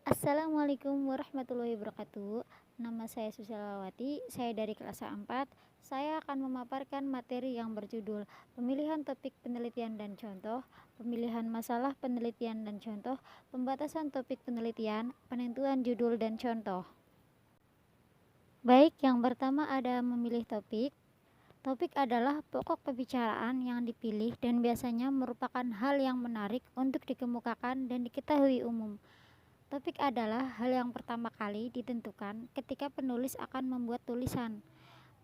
Assalamualaikum warahmatullahi wabarakatuh. Nama saya Susilawati, saya dari kelas 4. Saya akan memaparkan materi yang berjudul Pemilihan topik penelitian dan contoh, pemilihan masalah penelitian dan contoh, pembatasan topik penelitian, penentuan judul dan contoh. Baik, yang pertama ada memilih topik. Topik adalah pokok pembicaraan yang dipilih dan biasanya merupakan hal yang menarik untuk dikemukakan dan diketahui umum. Topik adalah hal yang pertama kali ditentukan ketika penulis akan membuat tulisan.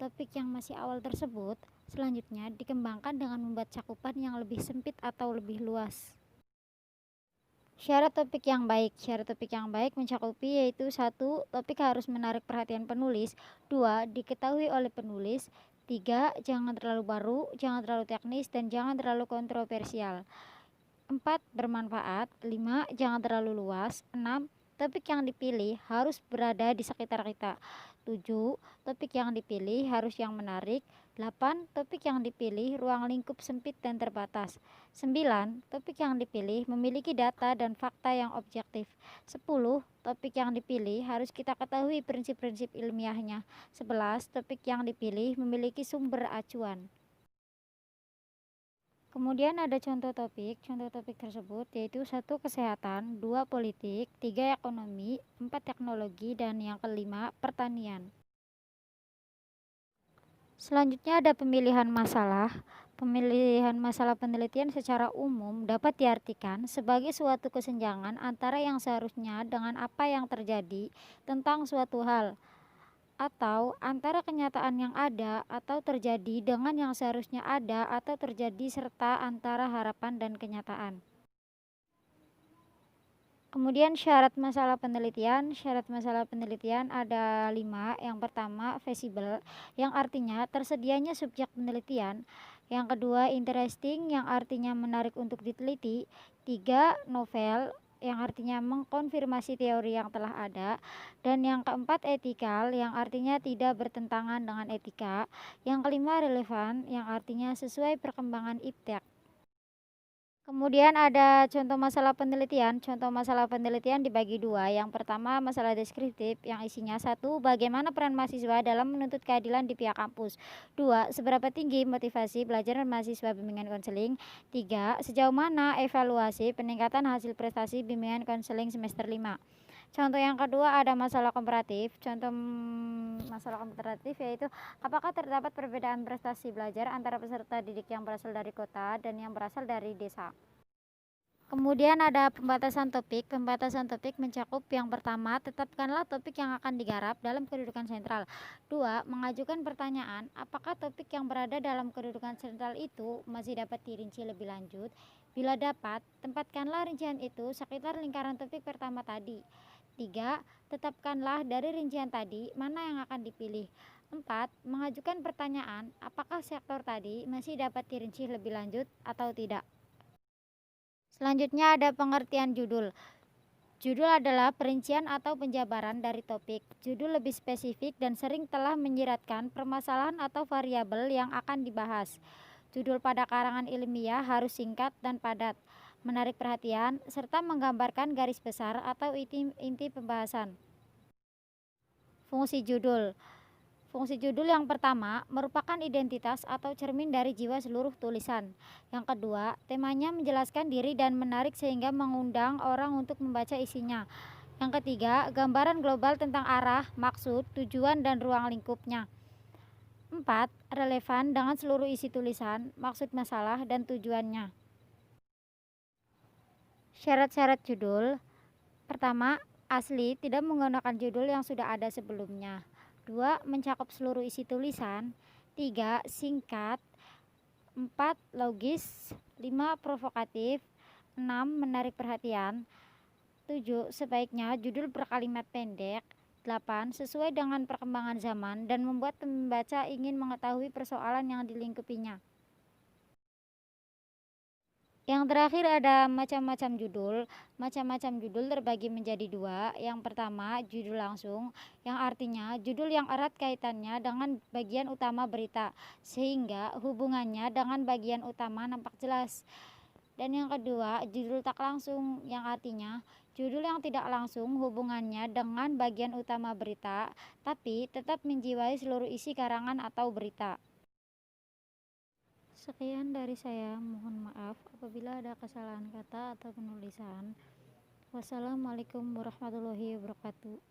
Topik yang masih awal tersebut selanjutnya dikembangkan dengan membuat cakupan yang lebih sempit atau lebih luas. Syarat topik yang baik. Syarat topik yang baik mencakupi yaitu 1. Topik harus menarik perhatian penulis. 2. Diketahui oleh penulis. 3. Jangan terlalu baru, jangan terlalu teknis, dan jangan terlalu kontroversial. 4. Bermanfaat. 5. Jangan terlalu luas. 6. Topik yang dipilih harus berada di sekitar kita. 7. Topik yang dipilih harus yang menarik. 8. Topik yang dipilih ruang lingkup sempit dan terbatas. 9. Topik yang dipilih memiliki data dan fakta yang objektif. 10. Topik yang dipilih harus kita ketahui prinsip-prinsip ilmiahnya. 11. Topik yang dipilih memiliki sumber acuan. Kemudian ada contoh topik tersebut yaitu 1. Kesehatan, 2. Politik, 3. Ekonomi, 4. Teknologi, dan yang kelima pertanian. Selanjutnya ada pemilihan masalah. Pemilihan masalah penelitian secara umum dapat diartikan sebagai suatu kesenjangan antara yang seharusnya dengan apa yang terjadi tentang suatu hal, atau antara kenyataan yang ada atau terjadi dengan yang seharusnya ada atau terjadi, serta antara harapan dan kenyataan. Kemudian syarat masalah penelitian. Syarat masalah penelitian ada 5. Yang pertama, feasible, yang artinya tersedianya subjek penelitian. Yang kedua, interesting, yang artinya menarik untuk diteliti. 3. Novel, yang artinya mengkonfirmasi teori yang telah ada. Dan yang keempat, ethical, yang artinya tidak bertentangan dengan etika. Yang kelima, relevan, yang artinya sesuai perkembangan iptek. Kemudian ada contoh masalah penelitian. Contoh masalah penelitian dibagi 2. Yang pertama, masalah deskriptif yang isinya 1. Bagaimana peran mahasiswa dalam menuntut keadilan di pihak kampus. 2. Seberapa tinggi motivasi belajar mahasiswa bimbingan konseling. 3. Sejauh mana evaluasi peningkatan hasil prestasi bimbingan konseling semester 5. Contoh yang kedua ada masalah komparatif. Contoh masalah komparatif yaitu apakah terdapat perbedaan prestasi belajar antara peserta didik yang berasal dari kota dan yang berasal dari desa. Kemudian ada pembatasan topik. Pembatasan topik mencakup yang pertama, tetapkanlah topik yang akan digarap dalam kedudukan sentral. 2. Mengajukan pertanyaan, apakah topik yang berada dalam kedudukan sentral itu masih dapat dirinci lebih lanjut? Bila dapat, tempatkanlah rincian itu sekitar lingkaran topik pertama tadi. 3. Tetapkanlah dari rincian tadi mana yang akan dipilih. 4. Mengajukan pertanyaan, apakah sektor tadi masih dapat dirinci lebih lanjut atau tidak. Selanjutnya ada pengertian judul. Judul adalah perincian atau penjabaran dari topik. Judul lebih spesifik dan sering telah menyiratkan permasalahan atau variabel yang akan dibahas. Judul pada karangan ilmiah harus singkat dan padat, menarik perhatian, serta menggambarkan garis besar atau inti pembahasan. Fungsi judul. Fungsi judul yang pertama merupakan identitas atau cermin dari jiwa seluruh tulisan. Yang kedua, temanya menjelaskan diri dan menarik sehingga mengundang orang untuk membaca isinya. Yang ketiga, gambaran global tentang arah, maksud, tujuan, dan ruang lingkupnya. 4. Relevan dengan seluruh isi tulisan, maksud masalah, dan tujuannya. Syarat-syarat judul. Pertama, asli, tidak menggunakan judul yang sudah ada sebelumnya. 2. Mencakup seluruh isi tulisan. 3. Singkat. 4. Logis. 5. Provokatif. 6. Menarik perhatian. 7. Sebaiknya judul berkalimat pendek. 8. Sesuai dengan perkembangan zaman dan membuat pembaca ingin mengetahui persoalan yang dilingkupinya. Yang terakhir ada macam-macam judul. Macam-macam judul terbagi menjadi 2. Yang pertama, judul langsung, yang artinya judul yang erat kaitannya dengan bagian utama berita, sehingga hubungannya dengan bagian utama nampak jelas. Dan yang kedua, judul tak langsung, yang artinya Judul yang tidak langsung hubungannya dengan bagian utama berita, tapi tetap menjiwai seluruh isi karangan atau berita. Sekian dari saya, mohon maaf apabila ada kesalahan kata atau penulisan. Wassalamualaikum warahmatullahi wabarakatuh.